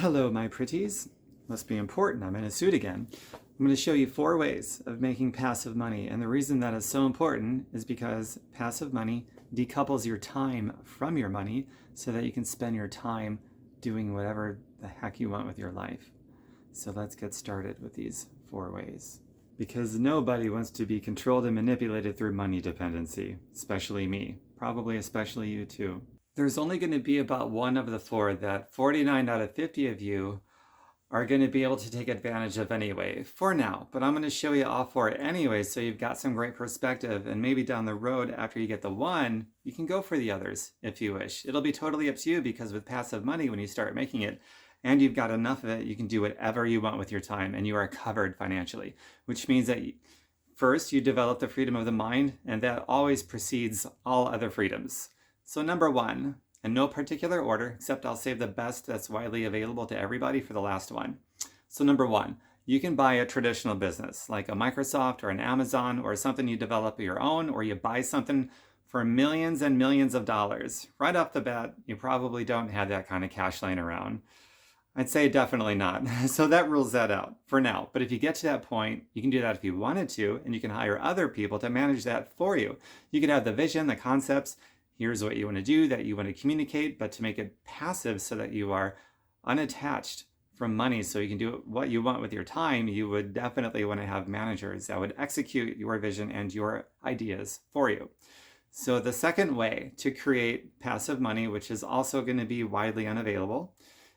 Hello, my pretties. Must be important. I'm in a suit again. I'm going to show you 4 ways of making passive money. And the reason that is so important is because passive money decouples your time from your money so that you can spend your time doing whatever the heck you want with your life. So let's get started with these 4 ways. Because nobody wants to be controlled and manipulated through money dependency, especially me. Probably especially you too. There's only going to be about one of the 4 that 49 out of 50 of you are going to be able to take advantage of anyway, for now. But I'm going to show you all 4 anyway, so you've got some great perspective, and maybe down the road, after you get the one, you can go for the others if you wish. It'll be totally up to you, because with passive money, when you start making it, and you've got enough of it, you can do whatever you want with your time, and you are covered financially, which means that first, you develop the freedom of the mind, and that always precedes all other freedoms. So number 1, in no particular order, except I'll save the best that's widely available to everybody for the last one. So number 1, you can buy a traditional business like a Microsoft or an Amazon or something you develop your own, or you buy something for millions and millions of dollars. Right off the bat, you probably don't have that kind of cash laying around. I'd say definitely not. So that rules that out for now. But if you get to that point, you can do that if you wanted to, and you can hire other people to manage that for you. You can have the vision, the concepts. Here's what you want to do, that you want to communicate, but to make it passive so that you are unattached from money so you can do what you want with your time, you would definitely want to have managers that would execute your vision and your ideas for you. So the second way to create passive money, which is also going to be widely unavailable,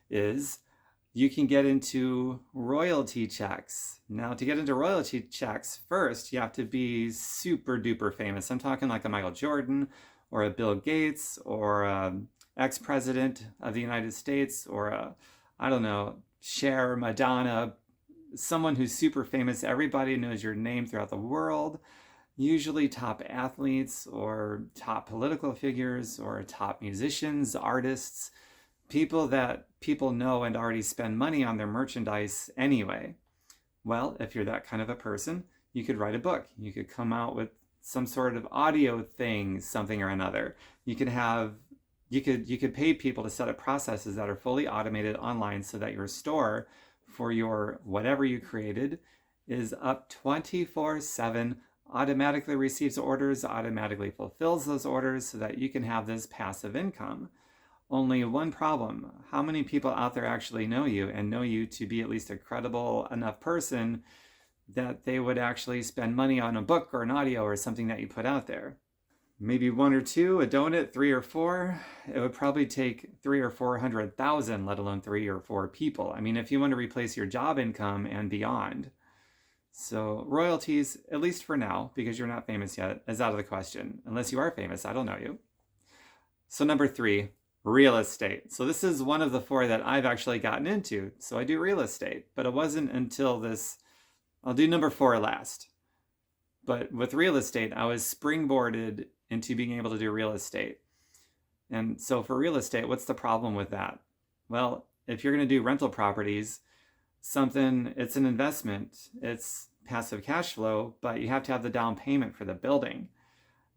is you can get into royalty checks. Now, to get into royalty checks, first, you have to be super duper famous. I'm talking like a Michael Jordan, or a Bill Gates, or an ex-president of the United States, or I don't know, Cher, Madonna, someone who's super famous. Everybody knows your name throughout the world. Usually top athletes, or top political figures, or top musicians, artists, people that people know and already spend money on their merchandise anyway. Well, if you're that kind of a person, you could write a book. You could come out with some sort of audio thing, something or another. You could pay people to set up processes that are fully automated online so that your store for your whatever you created is up 24/7, automatically receives orders, automatically fulfills those orders so that you can have this passive income. Only one problem: how many people out there actually know you and know you to be at least a credible enough person that they would actually spend money on a book or an audio or something that you put out there? Maybe 1 or 2, a donut, 3 or 4. It would probably take 3 or 400,000, let alone 3 or 4 people. I mean, if you want to replace your job income and beyond. So royalties, at least for now, because you're not famous yet, is out of the question. Unless you are famous, I don't know you. So number 3, real estate. So this is one of the 4 that I've actually gotten into. So I do real estate, but it wasn't until this, I'll do number 4 last. But with real estate, I was springboarded into being able to do real estate. And so for real estate, what's the problem with that? Well, if you're going to do rental properties, it's an investment, it's passive cash flow, but you have to have the down payment for the building.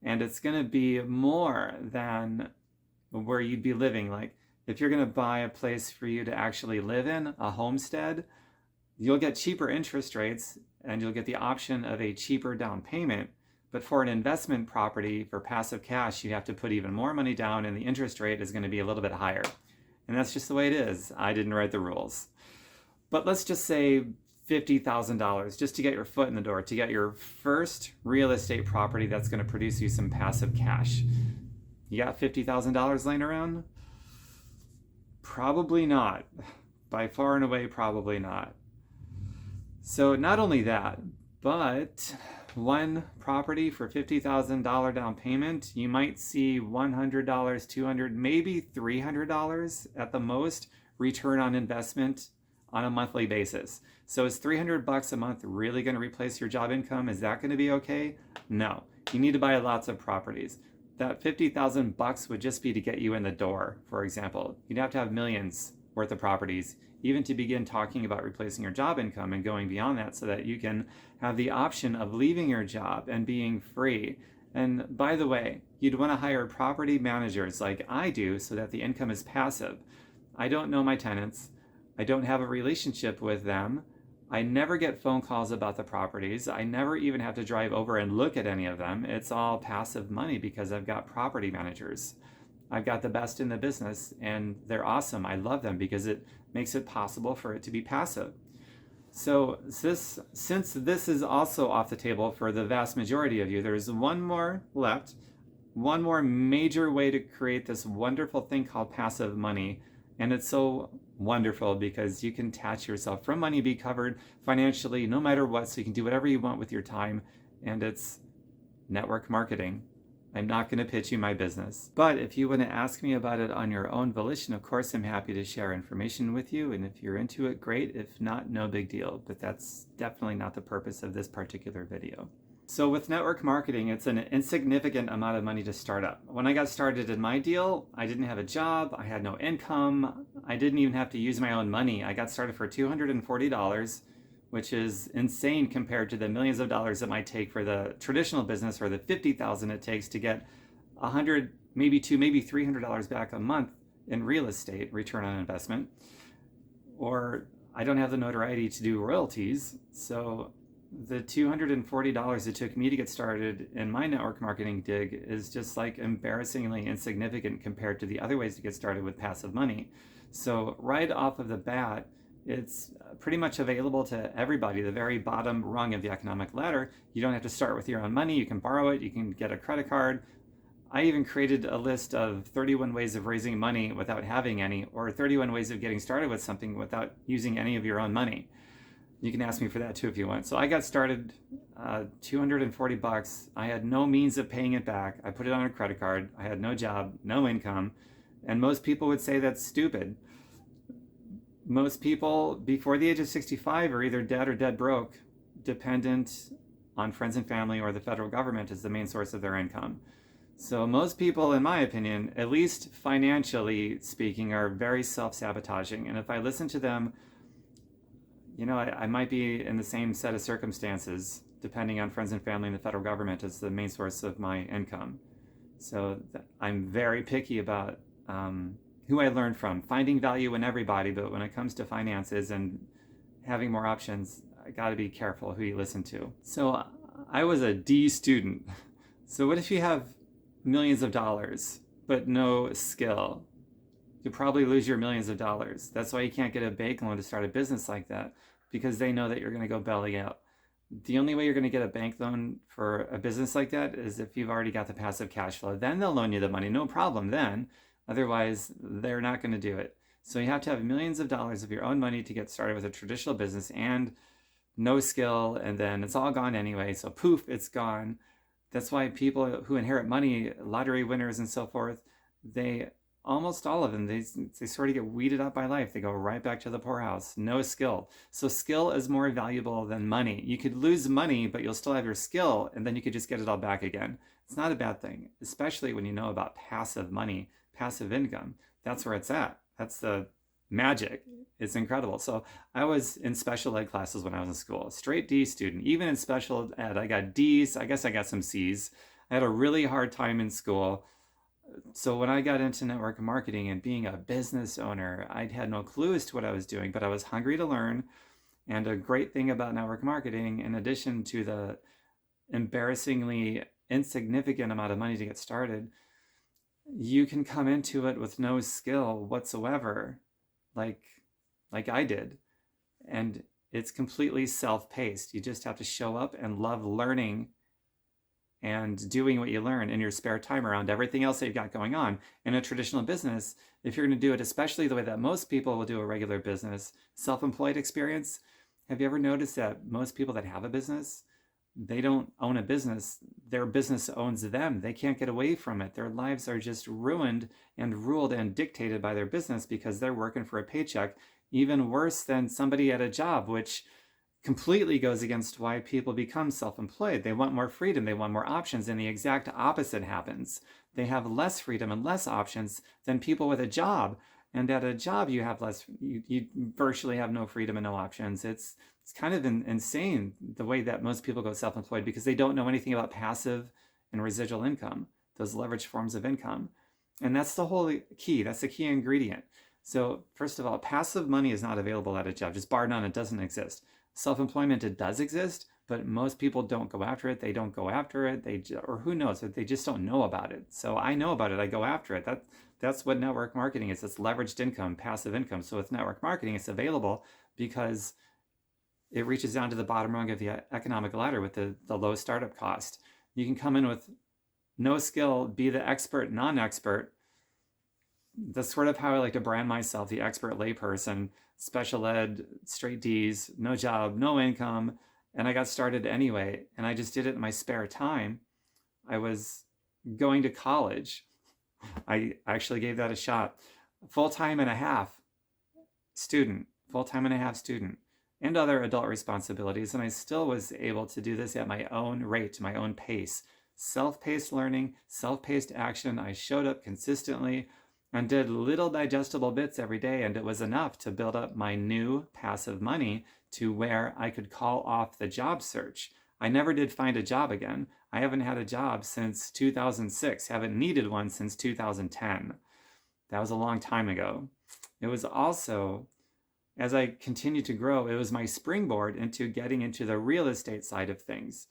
And it's going to be more than where you'd be living. Like if you're going to buy a place for you to actually live in, a homestead, you'll get cheaper interest rates and you'll get the option of a cheaper down payment. But for an investment property, for passive cash, you have to put even more money down and the interest rate is going to be a little bit higher. And that's just the way it is. I didn't write the rules. But let's just say $50,000 just to get your foot in the door, to get your first real estate property that's going to produce you some passive cash. You got $50,000 laying around? Probably not. By far and away, probably not. So not only that, but one property for $50,000 down payment, you might see $100, $200, maybe $300 at the most return on investment on a monthly basis. So is $300 a month really going to replace your job income? Is that going to be okay? No. You need to buy lots of properties. That $50,000 would just be to get you in the door, for example. You'd have to have millions worth of properties, even to begin talking about replacing your job income and going beyond that so that you can have the option of leaving your job and being free. And by the way, you'd want to hire property managers like I do so that the income is passive. I don't know my tenants. I don't have a relationship with them. I never get phone calls about the properties. I never even have to drive over and look at any of them. It's all passive money because I've got property managers. I've got the best in the business, and they're awesome. I love them because it makes it possible for it to be passive. So since this is also off the table for the vast majority of you, there's one more left, one more major way to create this wonderful thing called passive money. And it's so wonderful because you can detach yourself from money, be covered financially no matter what, so you can do whatever you want with your time, and it's network marketing. I'm not going to pitch you my business. But if you want to ask me about it on your own volition, of course, I'm happy to share information with you. And if you're into it, great. If not, no big deal. But that's definitely not the purpose of this particular video. So with network marketing, it's an insignificant amount of money to start up. When I got started in my deal, I didn't have a job. I had no income. I didn't even have to use my own money. I got started for $240. Which is insane compared to the millions of dollars it might take for the traditional business, or the $50,000 it takes to get $100, maybe $200, maybe $300 back a month in real estate return on investment. Or I don't have the notoriety to do royalties, so the $240 it took me to get started in my network marketing gig is just like embarrassingly insignificant compared to the other ways to get started with passive money. So right off of the bat, it's pretty much available to everybody, the very bottom rung of the economic ladder. You don't have to start with your own money. You can borrow it. You can get a credit card. I even created a list of 31 ways of raising money without having any, or 31 ways of getting started with something without using any of your own money. You can ask me for that too if you want. So I got started, $240. I had no means of paying it back. I put it on a credit card. I had no job, no income. And most people would say that's stupid. Most people before the age of 65 are either dead or dead broke, dependent on friends and family or the federal government as the main source of their income. So most people, in my opinion, at least financially speaking, are very self-sabotaging. And if I listen to them, you know, I might be in the same set of circumstances, depending on friends and family and the federal government as the main source of my income. So I'm very picky about who I learn from, finding value in everybody, but when it comes to finances and having more options, I gotta be careful who you listen to. So I was a D student. So what if you have millions of dollars, but no skill? You'll probably lose your millions of dollars. That's why you can't get a bank loan to start a business like that, because they know that you're gonna go belly out. The only way you're gonna get a bank loan for a business like that is if you've already got the passive cash flow. Then they'll loan you the money, no problem then. Otherwise, they're not going to do it. So you have to have millions of dollars of your own money to get started with a traditional business, and no skill, and then it's all gone anyway. So poof, it's gone. That's why people who inherit money, lottery winners and so forth, they, almost all of them, they sort of get weeded out by life. They go right back to the poorhouse. No skill. So skill is more valuable than money. You could lose money, but you'll still have your skill, and then you could just get it all back again. It's not a bad thing, especially when you know about passive money. Passive income, that's where it's at. That's the magic. It's incredible. So I was in special ed classes when I was in school, straight D student. Even in special ed, I got D's. I guess I got some C's. I had a really hard time in school. So when I got into network marketing and being a business owner, I had no clue as to what I was doing, but I was hungry to learn. And a great thing about network marketing, in addition to the embarrassingly insignificant amount of money to get started, you can come into it with no skill whatsoever, like I did. And it's completely self-paced. You just have to show up and love learning and doing what you learn in your spare time around everything else that you've got going on. In a traditional business, if you're going to do it, especially the way that most people will do a regular business, self-employed experience, have you ever noticed that most people that have a business, they don't own a business, their business owns them. They can't get away from it. Their lives are just ruined and ruled and dictated by their business because they're working for a paycheck, even worse than somebody at a job, which completely goes against why people become self-employed. They want more freedom, they want more options, and the exact opposite happens. They have less freedom and less options than people with a job. And at a job, you have less, you virtually have no freedom and no options. It's kind of insane the way that most people go self-employed because they don't know anything about passive and residual income, those leveraged forms of income. And that's the whole key. That's the key ingredient. So first of all, passive money is not available at a job. Just bar none, it doesn't exist. Self-employment, it does exist, but most people don't go after it. They don't go after it. Or who knows, they just don't know about it. So I know about it. I go after it. That's what network marketing is. It's leveraged income, passive income. So with network marketing, it's available because it reaches down to the bottom rung of the economic ladder with the low startup cost. You can come in with no skill, be the expert, non-expert. That's sort of how I like to brand myself, the expert layperson, special ed, straight D's, no job, no income. And I got started anyway. And I just did it in my spare time. I was going to college. I actually gave that a shot. Full-time and a half student, and other adult responsibilities. And I still was able to do this at my own rate, my own pace. Self-paced learning, self-paced action. I showed up consistently and did little digestible bits every day. And it was enough to build up my new passive money to where I could call off the job search. I never did find a job again. I haven't had a job since 2006, haven't needed one since 2010. That was a long time ago. It was also, as I continued to grow, it was my springboard into getting into the real estate side of things.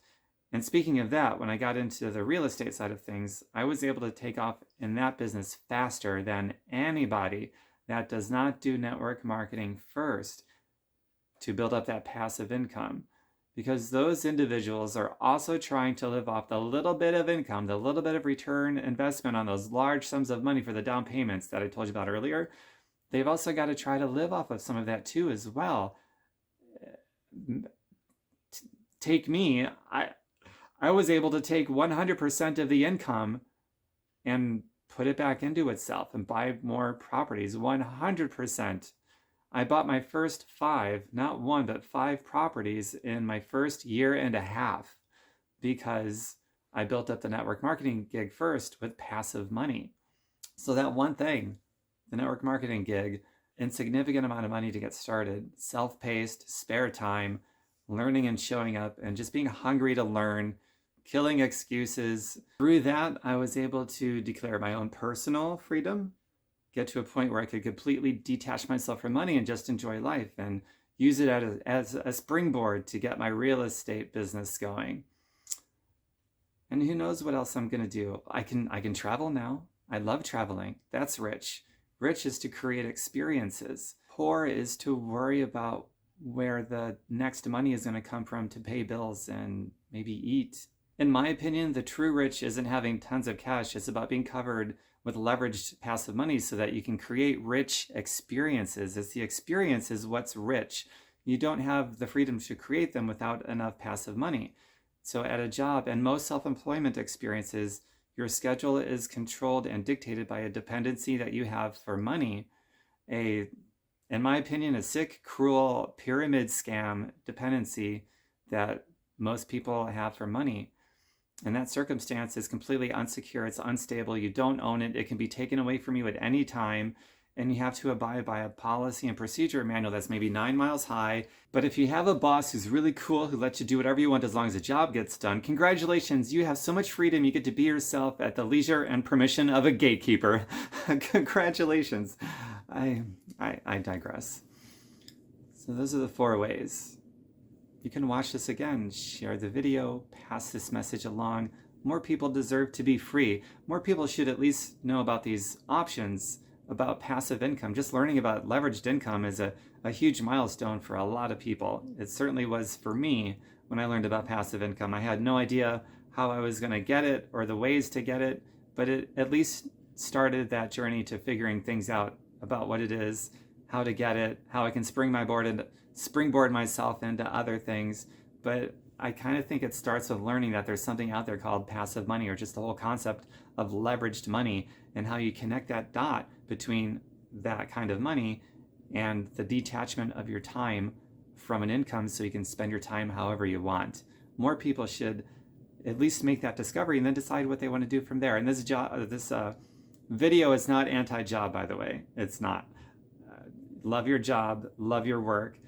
And speaking of that, when I got into the real estate side of things, I was able to take off in that business faster than anybody that does not do network marketing first to build up that passive income. Because those individuals are also trying to live off the little bit of income, the little bit of return investment on those large sums of money for the down payments that I told you about earlier. They've also got to try to live off of some of that too as well. Take me, I was able to take 100% of the income and put it back into itself and buy more properties, 100%. I bought my first 5, not 1, but 5 properties in my first year and a half because I built up the network marketing gig first with passive money. So that one thing, the network marketing gig, insignificant amount of money to get started, self-paced, spare time, learning and showing up, and just being hungry to learn, killing excuses. Through that, I was able to declare my own personal freedom, get to a point where I could completely detach myself from money and just enjoy life and use it as a springboard to get my real estate business going. And who knows what else I'm going to do. I can travel now. I love traveling. That's rich. Rich is to create experiences. Poor is to worry about where the next money is going to come from to pay bills and maybe eat. In my opinion, the true rich isn't having tons of cash. It's about being covered with leveraged passive money so that you can create rich experiences. It's the experience is what's rich. You don't have the freedom to create them without enough passive money. So at a job and most self-employment experiences, your schedule is controlled and dictated by a dependency that you have for money. In my opinion, a sick, cruel pyramid scam dependency that most people have for money. And that circumstance is completely unsecure. It's unstable. You don't own it. It can be taken away from you at any time. And you have to abide by a policy and procedure manual that's maybe 9 miles high. But if you have a boss who's really cool, who lets you do whatever you want as long as the job gets done, congratulations, you have so much freedom. You get to be yourself at the leisure and permission of a gatekeeper. Congratulations. I digress. So those are the 4 ways. You can watch this again, share the video, pass this message along. More people deserve to be free. More people should at least know about these options, about passive income. Just learning about leveraged income is a huge milestone for a lot of people. It certainly was for me when I learned about passive income. I had no idea how I was going to get it or the ways to get it, but it at least started that journey to figuring things out about what it is, how to get it, how I can springboard myself into other things. But I kind of think it starts with learning that there's something out there called passive money, or just the whole concept of leveraged money, and how you connect that dot between that kind of money and the detachment of your time from an income so you can spend your time however you want. More people should at least make that discovery and then decide what they want to do from there. And this video is not anti-job, by the way. It's not. Love your job, love your work.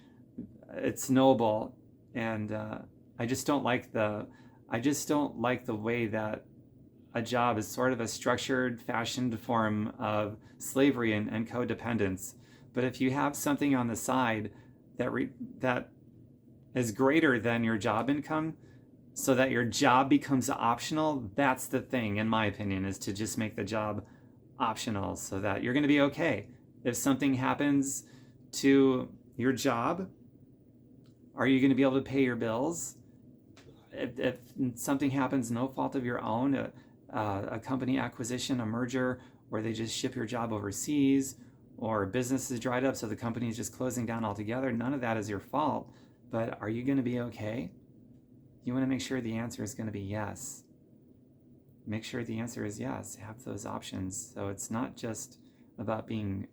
It's noble, and I just don't like the way that a job is sort of a structured, fashioned form of slavery and codependence. But if you have something on the side that is greater than your job income, so that your job becomes optional, that's the thing, in my opinion, is to just make the job optional so that you're going to be okay. If something happens to your job, are you going to be able to pay your bills? If something happens, no fault of your own, a company acquisition, a merger, where they just ship your job overseas, or business is dried up so the company is just closing down altogether, none of that is your fault. But are you going to be okay? You want to make sure the answer is going to be yes. Make sure the answer is yes. Have those options. So it's not just about being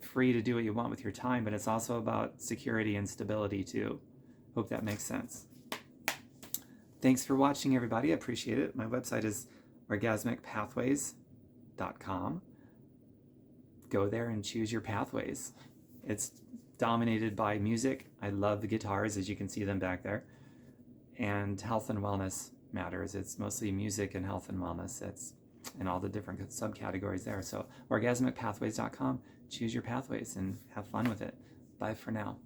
free to do what you want with your time, but it's also about security and stability too. Hope that makes sense. Thanks for watching, everybody. I appreciate it. My website is orgasmicpathways.com. Go there and choose your pathways. It's dominated by music. I love the guitars, as you can see them back there. And health and wellness matters. It's mostly music and health and wellness. It's in all the different subcategories there. So orgasmicpathways.com. Choose your pathways and have fun with it. Bye for now.